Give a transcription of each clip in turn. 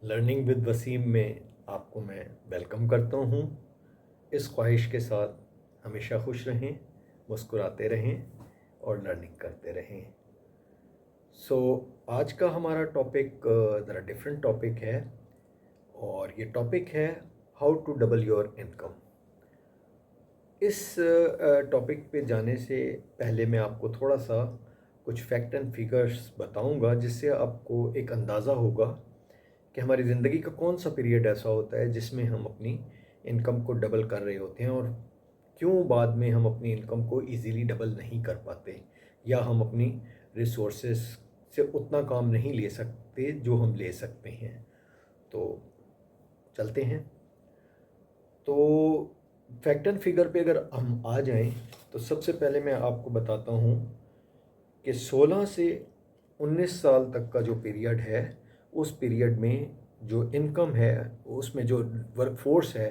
Learning with Wasim में आपको मैं वेलकम करता हूँ। इस ख्वाहिश के साथ हमेशा खुश रहें, मुस्कुराते रहें और लर्निंग करते रहें। सो आज का हमारा टॉपिक ज़रा डिफरेंट टॉपिक है और ये टॉपिक है how to double your income. इस टॉपिक पे जाने से पहले मैं आपको थोड़ा सा कुछ फैक्ट एंड फिगर्स बताऊंगा, जिससे आपको एक अंदाज़ा होगा कि हमारी ज़िंदगी का कौन सा पीरियड ऐसा होता है जिसमें हम अपनी इनकम को डबल कर रहे होते हैं और क्यों बाद में हम अपनी इनकम को इजीली डबल नहीं कर पाते, या हम अपनी रिसोर्सेस से उतना काम नहीं ले सकते जो हम ले सकते हैं। तो चलते हैं। तो फैक्ट एंड फिगर पे अगर हम आ जाएं तो सबसे पहले मैं आपको बताता हूँ कि 16 से 19 साल तक का जो पीरियड है, उस पीरियड में जो इनकम है, उसमें जो वर्कफोर्स है,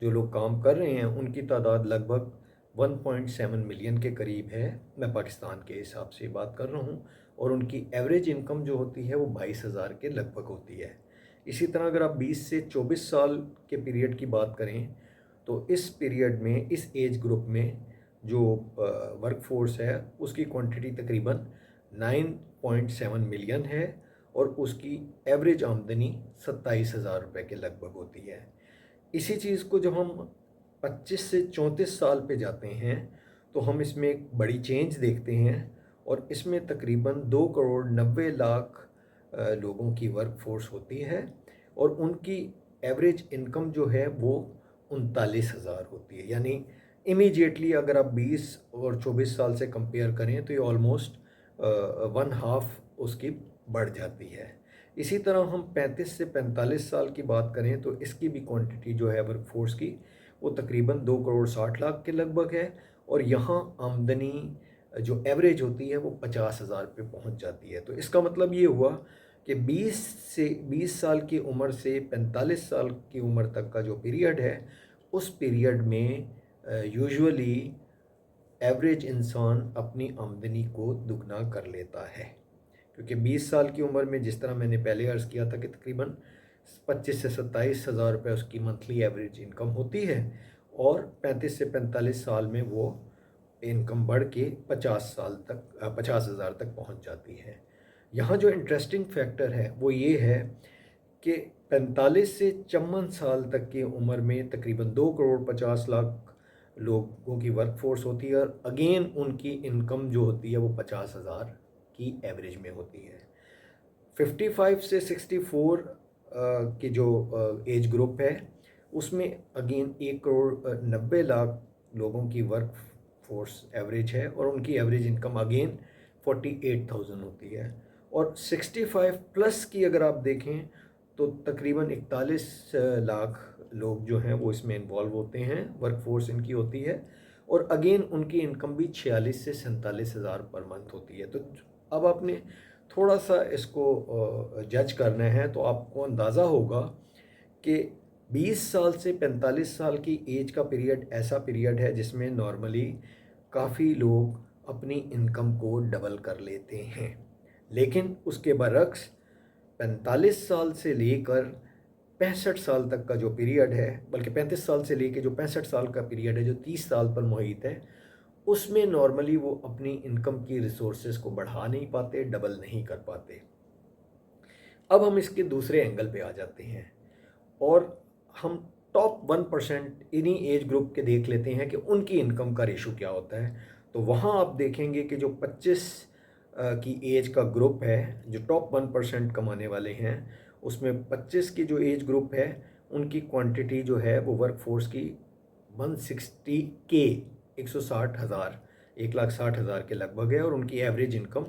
जो लोग काम कर रहे हैं, उनकी तादाद लगभग 1.7 मिलियन के करीब है। मैं पाकिस्तान के हिसाब से बात कर रहा हूँ। और उनकी एवरेज इनकम जो होती है वो 22,000 के लगभग होती है। इसी तरह अगर आप 20 से 24 साल के पीरियड की बात करें तो इस पीरियड में, इस एज ग्रुप में जो वर्कफोर्स है, उसकी क्वांटिटी तकरीबन 9.7 मिलियन है और उसकी एवरेज आमदनी 27,000 रुपये के लगभग होती है। इसी चीज़ को जब हम 25 से 34 साल पे जाते हैं तो हम इसमें एक बड़ी चेंज देखते हैं और इसमें तकरीबन 2 करोड़ 90 लाख लोगों की वर्क फोर्स होती है और उनकी एवरेज इनकम जो है वो 39,000 होती है। यानी इमीडिएटली अगर आप 20 और 24 साल से कंपेयर करें तो ये ऑलमोस्ट वन हाफ उसकी बढ़ जाती है। इसी तरह हम 35 से 45 साल की बात करें तो इसकी भी क्वांटिटी जो है वर्कफोर्स की, वो तकरीबन 2 करोड़ 60 लाख के लगभग है और यहाँ आमदनी जो एवरेज होती है वो 50,000 पे पहुँच जाती है। तो इसका मतलब ये हुआ कि 20 साल की उम्र से 45 साल की उम्र तक का जो पीरियड है, उस पीरियड में यूजुअली एवरेज इंसान अपनी आमदनी को दुगना कर लेता है। क्योंकि 20 साल की उम्र में, जिस तरह मैंने पहले अर्ज़ किया था, कि तकरीबन 25 से 27,000 रुपये उसकी मंथली एवरेज इनकम होती है और 35 से 45 साल में वो इनकम बढ़ के 50,000 तक पहुंच जाती है। यहाँ जो इंटरेस्टिंग फैक्टर है वो ये है कि 45 से 54 साल तक की उम्र में तकरीबन 2 करोड़ 50 लाख लोगों की वर्कफोर्स होती है और अगेन उनकी इनकम जो होती है वो 50,000 की एवरेज में होती है। 55 से 64 की जो एज ग्रुप है, उसमें अगेन 1 करोड़ 90 लाख लोगों की वर्क फोर्स एवरेज है और उनकी एवरेज इनकम अगेन 48,000 होती है। और 65 प्लस की अगर आप देखें तो तकरीबन 41 लाख लोग जो हैं वो इसमें इन्वॉल्व होते हैं, वर्क फोर्स इनकी होती है और अगेन उनकी इनकम भी 46 से 47,000 पर मंथ होती है। तो अब आपने थोड़ा सा इसको जज करना है तो आपको अंदाज़ा होगा कि 20 साल से 45 साल की एज का पीरियड ऐसा पीरियड है जिसमें नॉर्मली काफ़ी लोग अपनी इनकम को डबल कर लेते हैं। लेकिन उसके बरक्स 45 साल से लेकर 65 साल तक का जो पीरियड है, बल्कि 35 साल से लेकर जो 65 साल का पीरियड है, जो 30 साल पर मुहित है, उसमें नॉर्मली वो अपनी इनकम की रिसोर्सेज को बढ़ा नहीं पाते, डबल नहीं कर पाते। अब हम इसके दूसरे एंगल पे आ जाते हैं और हम टॉप 1% इन्हीं एज ग्रुप के देख लेते हैं कि उनकी इनकम का रेशो क्या होता है। तो वहाँ आप देखेंगे कि जो 25 की एज का ग्रुप है, जो टॉप 1% कमाने वाले हैं, उसमें 25 की जो एज ग्रुप है उनकी क्वांटिटी जो है वो वर्क फोर्स की 160 के 160,000 1,60,000 के लगभग है और उनकी एवरेज इनकम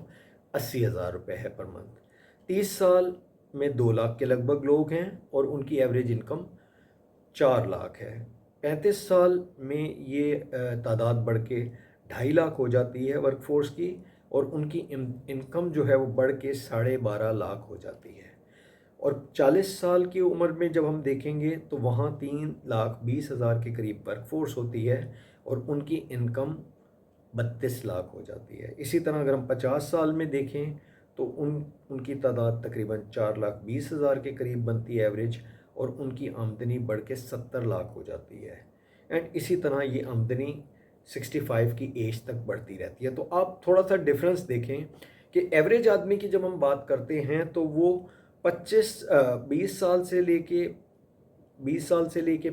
80,000 रुपये है पर मंथ। 30 साल में 2 लाख के लगभग लोग हैं और उनकी एवरेज इनकम 4 लाख है। 35 साल में ये तादाद बढ़ के 2.5 लाख हो जाती है वर्कफोर्स की और उनकी इनकम जो है वो बढ़ के 12.5 लाख हो जाती है। और 40 साल की उम्र में जब हम देखेंगे तो वहाँ 3,20,000 के करीब वर्कफोर्स होती है और उनकी इनकम 32 लाख हो जाती है। इसी तरह अगर हम 50 साल में देखें तो उनकी तादाद तकरीबन 4,20,000 के करीब बनती है एवरेज, और उनकी आमदनी बढ़ के 70 लाख हो जाती है। एंड इसी तरह ये आमदनी 65 की एज तक बढ़ती रहती है। तो आप थोड़ा सा डिफरेंस देखें कि एवरेज आदमी की जब हम बात करते हैं तो वो 20 साल से लेके 20 साल से लेके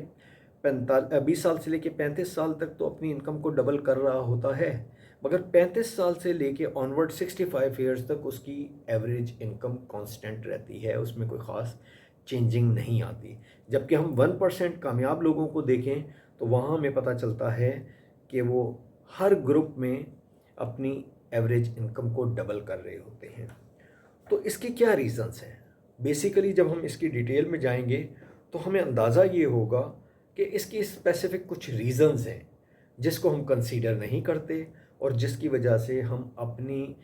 35 साल तक तो अपनी इनकम को डबल कर रहा होता है, मगर 35 साल से लेके ऑनवर्ड 65 ईयर्स तक उसकी एवरेज इनकम कांस्टेंट रहती है, उसमें कोई ख़ास चेंजिंग नहीं आती। जबकि हम 1% कामयाब लोगों को देखें तो वहाँ हमें पता चलता है कि वो हर ग्रुप में अपनी एवरेज इनकम को डबल कर रहे होते हैं। तो इसके क्या रीज़न्स हैं? बेसिकली जब हम इसकी डिटेल में जाएंगे तो हमें अंदाज़ा ये होगा कि इसकी स्पेसिफ़िक कुछ रीज़न्स हैं जिसको हम कंसीडर नहीं करते, और जिसकी वजह से हम अपनी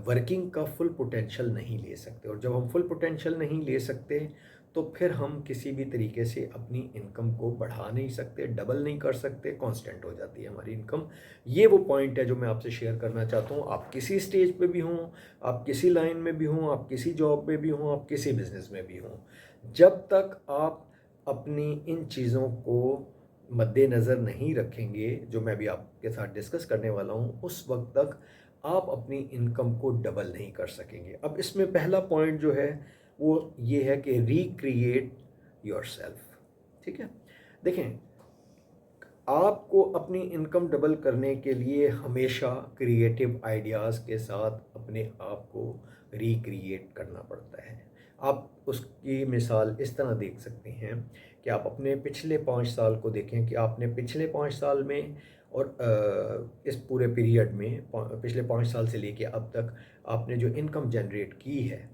वर्किंग का फुल पोटेंशियल नहीं ले सकते। और जब हम फुल पोटेंशियल नहीं ले सकते तो फिर हम किसी भी तरीके से अपनी इनकम को बढ़ा नहीं सकते, डबल नहीं कर सकते, कांस्टेंट हो जाती है हमारी इनकम। ये वो पॉइंट है जो मैं आपसे शेयर करना चाहता हूँ। आप किसी स्टेज पे भी हों, आप किसी लाइन में भी हों, आप किसी जॉब में भी हों, आप किसी बिज़नेस में भी हों, जब तक आप अपनी इन चीज़ों को मद्देनज़र नहीं रखेंगे जो मैं भी आपके साथ डिस्कस करने वाला हूँ, उस वक्त तक आप अपनी इनकम को डबल नहीं कर सकेंगे। अब इसमें पहला पॉइंट जो है वो ये है कि रिक्रिएट योरसेल्फ। ठीक है, देखें, आपको अपनी इनकम डबल करने के लिए हमेशा क्रिएटिव आइडियाज़ के साथ अपने आप को रिक्रिएट करना पड़ता है। आप उसकी मिसाल इस तरह देख सकते हैं कि आप अपने पिछले 5 साल को देखें कि आपने पिछले 5 साल में और इस पूरे पीरियड में पिछले 5 साल से लेके अब तक आपने जो इनकम जनरेट की है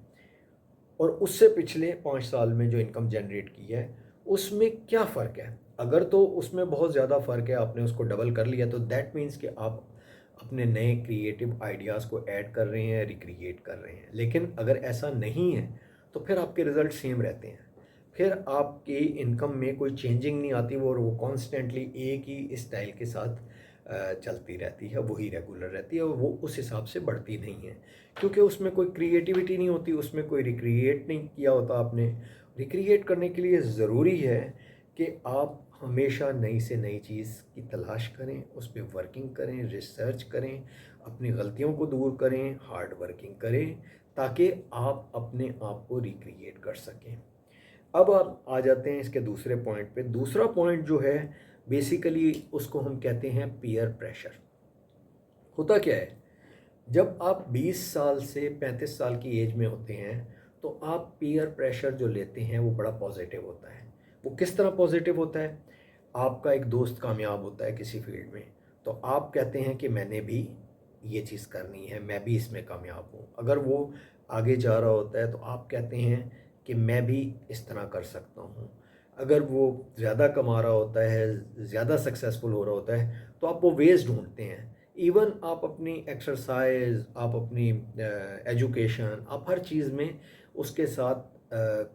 और उससे पिछले 5 साल में जो इनकम जनरेट की है उसमें क्या फ़र्क है। अगर तो उसमें बहुत ज़्यादा फ़र्क है, आपने उसको डबल कर लिया, तो दैट मीन्स कि आप अपने नए क्रिएटिव आइडियाज़ को ऐड कर रहे हैं, रिक्रिएट कर रहे हैं। लेकिन अगर ऐसा नहीं है तो फिर आपके रिज़ल्ट सेम रहते हैं, फिर आपकी इनकम में कोई चेंजिंग नहीं आती, वो कॉन्स्टेंटली एक ही स्टाइल के साथ चलती रहती है, वही रेगुलर रहती है, और वो उस हिसाब से बढ़ती नहीं है, क्योंकि उसमें कोई क्रिएटिविटी नहीं होती, उसमें कोई रिक्रिएट नहीं किया होता आपने। रिक्रिएट करने के लिए ज़रूरी है कि आप हमेशा नई से नई चीज़ की तलाश करें, उस पर वर्किंग करें, रिसर्च करें, अपनी गलतियों को दूर करें, हार्ड वर्किंग करें, ताकि आप अपने आप को रिक्रिएट कर सकें। अब आप आ जाते हैं इसके दूसरे पॉइंट पे। दूसरा पॉइंट जो है बेसिकली उसको हम कहते हैं पीयर प्रेशर। होता क्या है, जब आप 20 साल से 35 साल की एज में होते हैं तो आप पीयर प्रेशर जो लेते हैं वो बड़ा पॉजिटिव होता है। वो किस तरह पॉजिटिव होता है? आपका एक दोस्त कामयाब होता है किसी फील्ड में, तो आप कहते हैं कि मैंने भी ये चीज़ करनी है, मैं भी इसमें कामयाब हूँ। अगर वो आगे जा रहा होता है तो आप कहते हैं कि मैं भी इस तरह कर सकता हूँ। अगर वो ज़्यादा कमा रहा होता है, ज़्यादा सक्सेसफुल हो रहा होता है, तो आप वो वेज़ ढूँढते हैं। इवन आप अपनी एक्सरसाइज, आप अपनी एजुकेशन, आप हर चीज़ में उसके साथ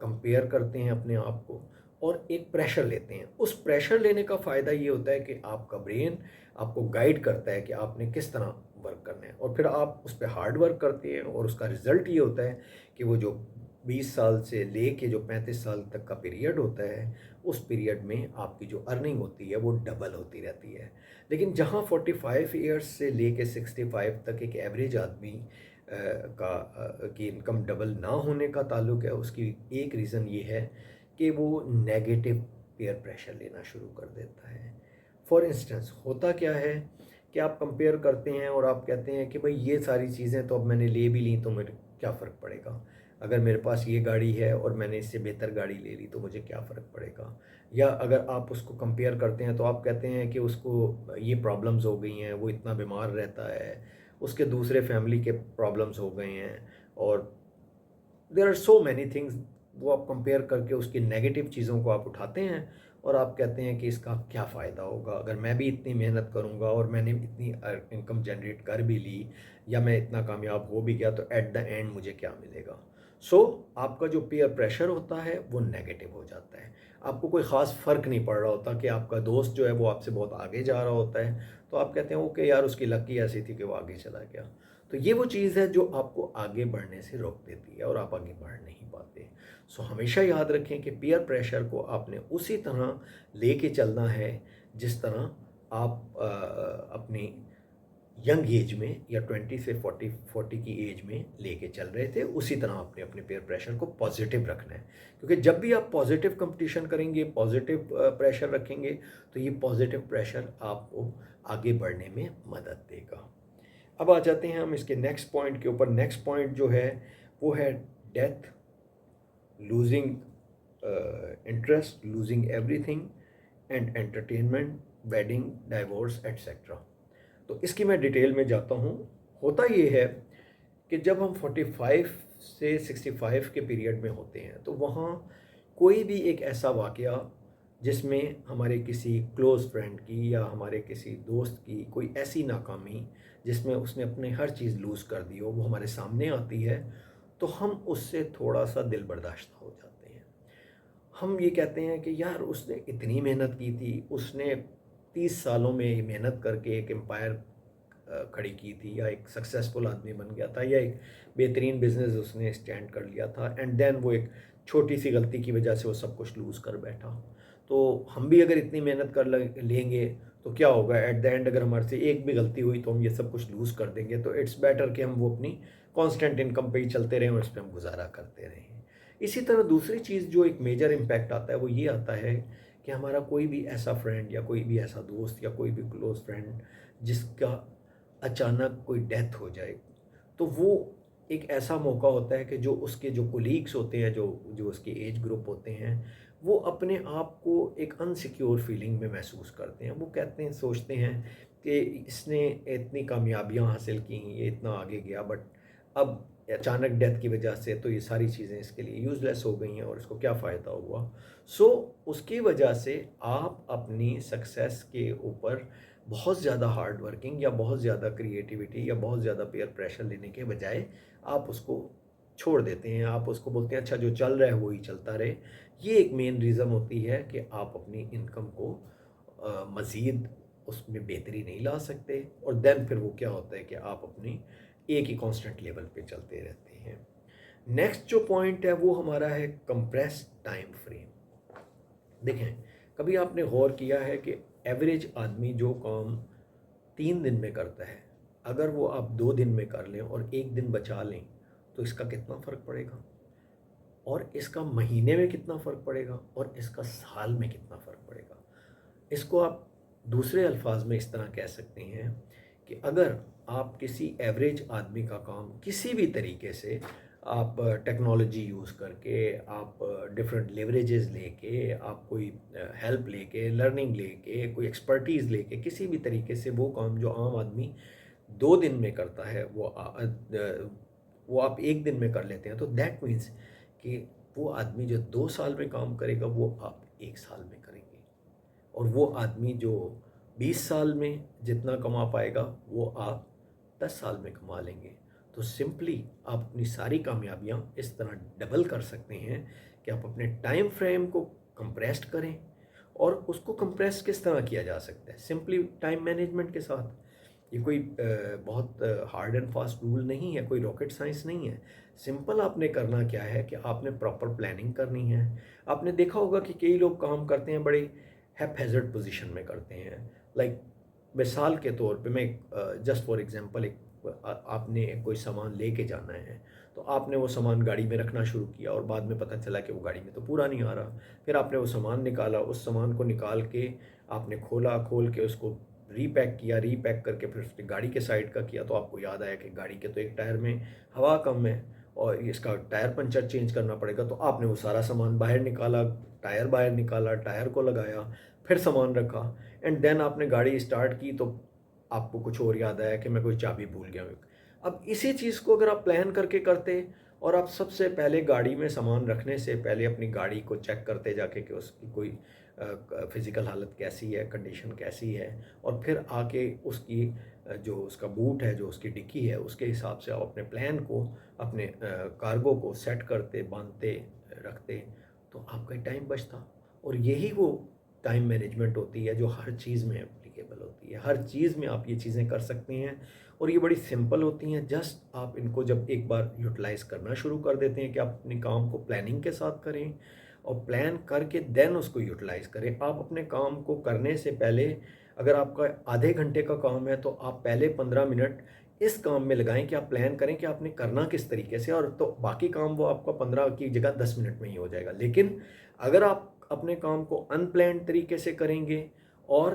कंपेयर करते हैं अपने आप को, और एक प्रेशर लेते हैं। उस प्रेशर लेने का फ़ायदा ये होता है कि आपका ब्रेन आपको गाइड करता है कि आपने किस तरह वर्क करना है, और फिर आप उस पर हार्ड वर्क करते हैं, और उसका रिज़ल्ट ये होता है कि वो जो 20 साल से लेके जो 35 साल तक का पीरियड होता है, उस पीरियड में आपकी जो अर्निंग होती है वो डबल होती रहती है। लेकिन जहाँ 45 ईयर्स से लेके 65 तक एक एवरेज आदमी की इनकम डबल ना होने का ताल्लुक है, उसकी एक रीज़न ये है कि वो नेगेटिव पीयर प्रेशर लेना शुरू कर देता है। फॉर इंस्टेंस होता क्या है कि आप कंपेयर करते हैं और आप कहते हैं कि भाई ये सारी चीज़ें तो अब मैंने ले भी ली तो मेरे क्या फ़र्क पड़ेगा, अगर मेरे पास ये गाड़ी है और मैंने इससे बेहतर गाड़ी ले ली तो मुझे क्या फ़र्क पड़ेगा। या अगर आप उसको कंपेयर करते हैं तो आप कहते हैं कि उसको ये प्रॉब्लम्स हो गई हैं, वो इतना बीमार रहता है, उसके दूसरे फैमिली के प्रॉब्लम्स हो गए हैं, और there are so many things. वो आप कंपेयर करके उसकी नेगेटिव चीज़ों को आप उठाते हैं और आप कहते हैं कि इसका क्या फ़ायदा होगा, अगर मैं भी इतनी मेहनत करूँगा और मैंने इतनी इनकम जनरेट कर भी ली, या मैं इतना कामयाब हो भी गया, तो एट द एंड मुझे क्या मिलेगा। सो आपका जो पीयर प्रेशर होता है वो नेगेटिव हो जाता है। आपको कोई ख़ास फ़र्क नहीं पड़ रहा होता कि आपका दोस्त जो है वो आपसे बहुत आगे जा रहा होता है, तो आप कहते हैं ओके यार, उसकी लक ही ऐसी थी कि वो आगे चला गया। तो तो ये वो चीज़ है जो आपको आगे बढ़ने से रोक देती है और आप आगे बढ़ नहीं पाते। सो हमेशा याद रखें कि पीयर प्रेशर को आपने उसी तरह लेके चलना है जिस तरह आप अपनी यंग एज में या 20 से 40 की एज में लेके चल रहे थे, उसी तरह आपने अपने पेयर प्रेशर को पॉजिटिव रखना है। क्योंकि जब भी आप पॉजिटिव कंपटीशन करेंगे, पॉजिटिव प्रेशर रखेंगे, तो ये पॉजिटिव प्रेशर आपको आगे बढ़ने में मदद देगा। अब आ जाते हैं हम इसके नेक्स्ट पॉइंट के ऊपर। नेक्स्ट पॉइंट जो है वो है death, losing interest, losing everything and entertainment, wedding, divorce etcetera. तो इसकी मैं डिटेल में जाता हूँ। होता ये है कि जब हम 45 से 65 के पीरियड में होते हैं तो वहाँ कोई भी एक ऐसा वाक़या जिसमें हमारे किसी क्लोज़ फ्रेंड की या हमारे किसी दोस्त की कोई ऐसी नाकामी जिसमें उसने अपनी हर चीज़ लूज़ कर दी हो, वो हमारे सामने आती है, तो हम उससे थोड़ा सा दिल बर्दाश्त हो जाते हैं। हम ये कहते हैं कि यार उसने इतनी मेहनत की थी, उसने 30 सालों में मेहनत करके एक एम्पायर खड़ी की थी, या एक सक्सेसफुल आदमी बन गया था, या एक बेहतरीन बिजनेस उसने स्टैंड कर लिया था, एंड देन वो एक छोटी सी गलती की वजह से वो सब कुछ लूज़ कर बैठा। तो हम भी अगर इतनी मेहनत कर लेंगे तो क्या होगा एट द एंड, अगर हमारे से एक भी गलती हुई तो हम ये सब कुछ लूज़ कर देंगे। तो इट्स बेटर कि हम वो अपनी कांस्टेंट इनकम पे ही चलते रहें और इस पे हम गुजारा करते रहें। इसी तरह दूसरी चीज़ जो एक मेजर इम्पैक्ट आता है वो ये आता है कि हमारा कोई भी ऐसा फ्रेंड या कोई भी ऐसा दोस्त या कोई भी क्लोज फ्रेंड जिसका अचानक कोई डेथ हो जाए, तो वो एक ऐसा मौका होता है कि जो उसके जो कोलीग्स होते हैं, जो जो उसके एज ग्रुप होते हैं, वो अपने आप को एक अनसिक्योर फीलिंग में महसूस करते हैं। वो कहते हैं, सोचते हैं कि इसने इतनी कामयाबियां हासिल की, ये इतना आगे गया, बट अब अचानक डेथ की वजह से तो ये सारी चीज़ें इसके लिए यूज़लेस हो गई हैं और इसको क्या फ़ायदा हुआ। सो उसकी वजह से आप अपनी सक्सेस के ऊपर बहुत ज़्यादा हार्ड वर्किंग या बहुत ज़्यादा क्रिएटिविटी या बहुत ज़्यादा पीयर प्रेशर लेने के बजाय आप उसको छोड़ देते हैं। आप उसको बोलते हैं अच्छा जो चल रहा है वही चलता रहे। ये एक मेन रीज़न होती है कि आप अपनी इनकम को मज़ीद उसमें बेहतरी नहीं ला सकते, और देन फिर वो क्या होता है कि आप अपनी एक ही कांस्टेंट लेवल पे चलते रहते हैं। नेक्स्ट जो पॉइंट है वो हमारा है कंप्रेस्ड टाइम फ्रेम। देखें, कभी आपने गौर किया है कि एवरेज आदमी जो काम 3 दिन में करता है, अगर वो आप 2 दिन में कर लें और 1 दिन बचा लें, तो इसका कितना फ़र्क पड़ेगा, और इसका महीने में कितना फ़र्क पड़ेगा, और इसका साल में कितना फ़र्क पड़ेगा। इसको आप दूसरे अल्फाज में इस तरह कह सकते हैं कि अगर आप किसी एवरेज आदमी का काम किसी भी तरीके से आप टेक्नोलॉजी यूज़ करके, आप डिफरेंट लेवरेजेस लेके, आप कोई हेल्प लेके, लर्निंग लेके, कोई एक्सपर्टीज़ लेके, किसी भी तरीके से वो काम जो आम आदमी 2 दिन में करता है वो आप 1 दिन में कर लेते हैं, तो दैट मीन्स कि वो आदमी जो 2 साल में काम करेगा वो आप 1 साल में करेंगे, और वो आदमी जो 20 साल में जितना कमा पाएगा वो आप 10 साल में कमा लेंगे। तो सिंपली आप अपनी सारी कामयाबियाँ इस तरह डबल कर सकते हैं कि आप अपने टाइम फ्रेम को कंप्रेस्ड करें। और उसको कंप्रेस किस तरह किया जा सकता है? सिंपली टाइम मैनेजमेंट के साथ। ये कोई बहुत हार्ड एंड फास्ट रूल नहीं है, कोई रॉकेट साइंस नहीं है। सिंपल आपने करना क्या है कि आपने प्रॉपर प्लानिंग करनी है। आपने देखा होगा कि कई लोग काम करते हैं बड़े हैपहैज़र्ड पोजीशन में करते हैं। लाइक मिसाल के तौर पे मैं जस्ट फॉर एग्जांपल आपने कोई सामान लेके जाना है, तो आपने वो सामान गाड़ी में रखना शुरू किया और बाद में पता चला कि वो गाड़ी में तो पूरा नहीं आ रहा। फिर आपने वो सामान निकाला, उस सामान को निकाल के आपने खोल के उसको रीपैक किया, रीपैक करके फिर उसने गाड़ी के साइड का किया, तो आपको याद आया कि गाड़ी के तो एक टायर में हवा कम है और इसका टायर पंचर चेंज करना पड़ेगा। तो आपने वो सारा सामान बाहर निकाला, टायर बाहर निकाला, टायर को लगाया, फिर सामान रखा, एंड देन आपने गाड़ी स्टार्ट की तो आपको कुछ और याद आया कि मैं कोई चाबी भूल गया हूँ। अब इसी चीज़ को अगर आप प्लान करके करते और आप सबसे पहले गाड़ी में सामान रखने से पहले अपनी गाड़ी को चेक करते जाके कि उसकी कोई फ़िज़िकल हालत कैसी है, कंडीशन कैसी है, और फिर आके उसकी जो उसका बूट है, जो उसकी डिक्की है, उसके हिसाब से आप अपने प्लान को, अपने कार्गो को सेट करते, बांधते, रखते, तो आपका टाइम बचता। और यही वो टाइम मैनेजमेंट होती है जो हर चीज़ में एप्लीकेबल अवेलेबल होती है। हर चीज़ में आप ये चीज़ें कर सकते हैं और ये बड़ी सिंपल होती हैं। जस्ट आप इनको जब एक बार यूटिलाइज़ करना शुरू कर देते हैं कि आप अपने काम को प्लानिंग के साथ करें और प्लान करके देन उसको यूटिलाइज़ करें। आप अपने काम को करने से पहले, अगर आपका आधे घंटे का काम है तो आप पहले 15 मिनट इस काम में लगाएं कि आप प्लान करें कि आपने करना किस तरीके से, और तो बाकी काम वो आपका 15 की जगह 10 मिनट में ही हो जाएगा। लेकिन अगर आप अपने काम को अनप्लान्ड तरीके से करेंगे और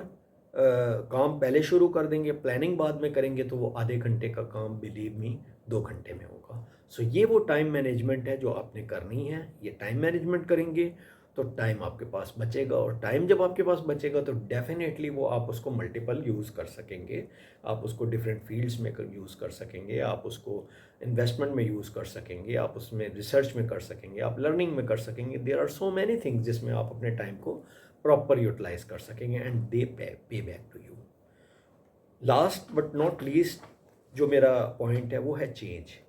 काम पहले शुरू कर देंगे, प्लानिंग बाद में करेंगे, तो वो आधे घंटे का काम बिलीव मी 2 घंटे में होगा। सो ये वो टाइम मैनेजमेंट है जो आपने करनी है। ये टाइम मैनेजमेंट करेंगे तो टाइम आपके पास बचेगा, और टाइम जब आपके पास बचेगा तो डेफिनेटली वो आप उसको मल्टीपल यूज़ कर सकेंगे। आप उसको डिफरेंट फील्ड्स में यूज़ कर सकेंगे, आप उसको इन्वेस्टमेंट में यूज़ कर सकेंगे, आप उसमें रिसर्च में कर सकेंगे, आप लर्निंग में कर सकेंगे। There are so many things जिसमें आप अपने टाइम को प्रॉपर यूटिलाइज कर सकेंगे and they pay back to you. Last but not least जो मेरा पॉइंट है वो है चेंज।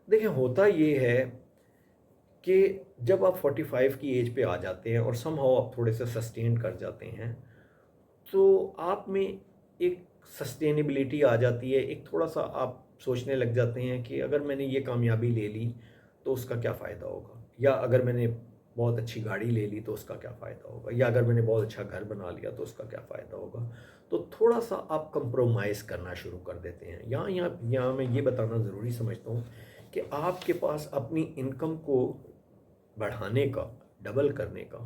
देखिए, होता ये है कि जब आप 45 की एज पे आ जाते हैं और समहाउ आप थोड़े से सस्टेन कर जाते हैं, तो आप में एक सस्टेनेबिलिटी आ जाती है। एक थोड़ा सा आप सोचने लग जाते हैं कि अगर मैंने ये कामयाबी ले ली तो उसका क्या फ़ायदा होगा, या अगर मैंने बहुत अच्छी गाड़ी ले ली तो उसका क्या फ़ायदा होगा, या अगर मैंने बहुत अच्छा घर बना लिया तो उसका क्या फ़ायदा होगा। तो थोड़ा सा आप कंप्रोमाइज़ करना शुरू कर देते हैं। यहाँ मैं ये बताना ज़रूरी समझता हूँ कि आपके पास अपनी इनकम को बढ़ाने का, डबल करने का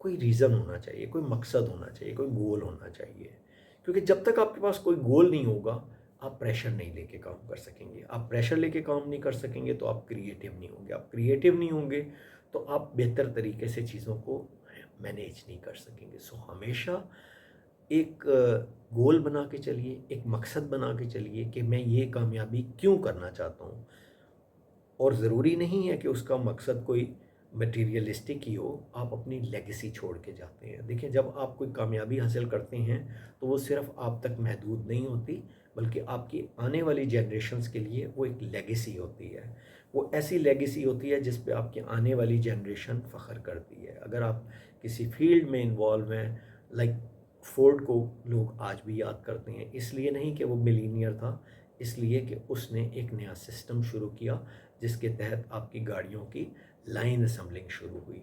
कोई रीज़न होना चाहिए, कोई मकसद होना चाहिए, कोई गोल होना चाहिए। क्योंकि जब तक आपके पास कोई गोल नहीं होगा, आप प्रेशर नहीं लेके काम कर सकेंगे। आप प्रेशर लेके काम नहीं कर सकेंगे तो आप क्रिएटिव नहीं होंगे। आप क्रिएटिव नहीं होंगे तो आप बेहतर तरीके से चीज़ों को मैनेज नहीं कर सकेंगे। सो हमेशा एक गोल बना के चलिए, एक मकसद बना के चलिए कि मैं ये कामयाबी क्यों करना चाहता हूँ। और ज़रूरी नहीं है कि उसका मकसद कोई मटेरियलिस्टिक ही हो। आप अपनी लेगेसी छोड़ के जाते हैं। देखिए, जब आप कोई कामयाबी हासिल करते हैं तो वो सिर्फ़ आप तक महदूद नहीं होती, बल्कि आपकी आने वाली जनरेशन्स के लिए वो एक लेगेसी होती है। वो ऐसी लेगेसी होती है जिस पे आपकी आने वाली जनरेशन फ़ख्र करती है। अगर आप किसी फील्ड में इन्वॉल्व हैं, लाइक फोर्ड को लोग आज भी याद करते हैं, इसलिए नहीं कि वो मिलीनियर था, इसलिए कि उसने एक नया सिस्टम शुरू किया जिसके तहत आपकी गाड़ियों की लाइन असेंबलिंग शुरू हुई।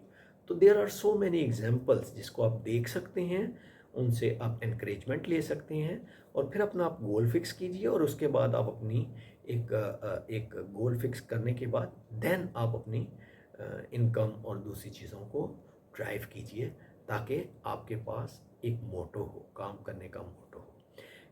तो there are so many examples जिसको आप देख सकते हैं, उनसे आप एनकरेजमेंट ले सकते हैं, और फिर अपना आप गोल फिक्स कीजिए, और उसके बाद आप अपनी एक गोल फिक्स करने के बाद देन आप अपनी इनकम और दूसरी चीज़ों को ड्राइव कीजिए, ताकि आपके पास एक मोटो हो, काम करने का मोटो हो।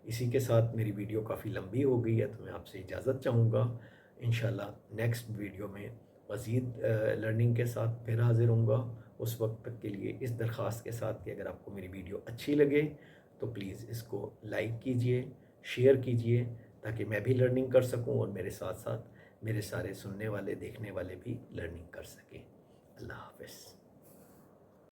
इसी के साथ मेरी वीडियो काफ़ी लंबी हो गई है तो मैं आपसे इजाज़त चाहूँगा। इंशाल्लाह नेक्स्ट वीडियो में मज़ीद लर्निंग के साथ फिर हाज़िर होऊंगा। उस वक्त तक के लिए इस दरख्वास्त के साथ कि अगर आपको मेरी वीडियो अच्छी लगे तो प्लीज़ इसको लाइक कीजिए, शेयर कीजिए, ताकि मैं भी लर्निंग कर सकूं और मेरे साथ साथ मेरे सारे सुनने वाले, देखने वाले भी लर्निंग कर सकें। अल्लाह हाफ़िज़।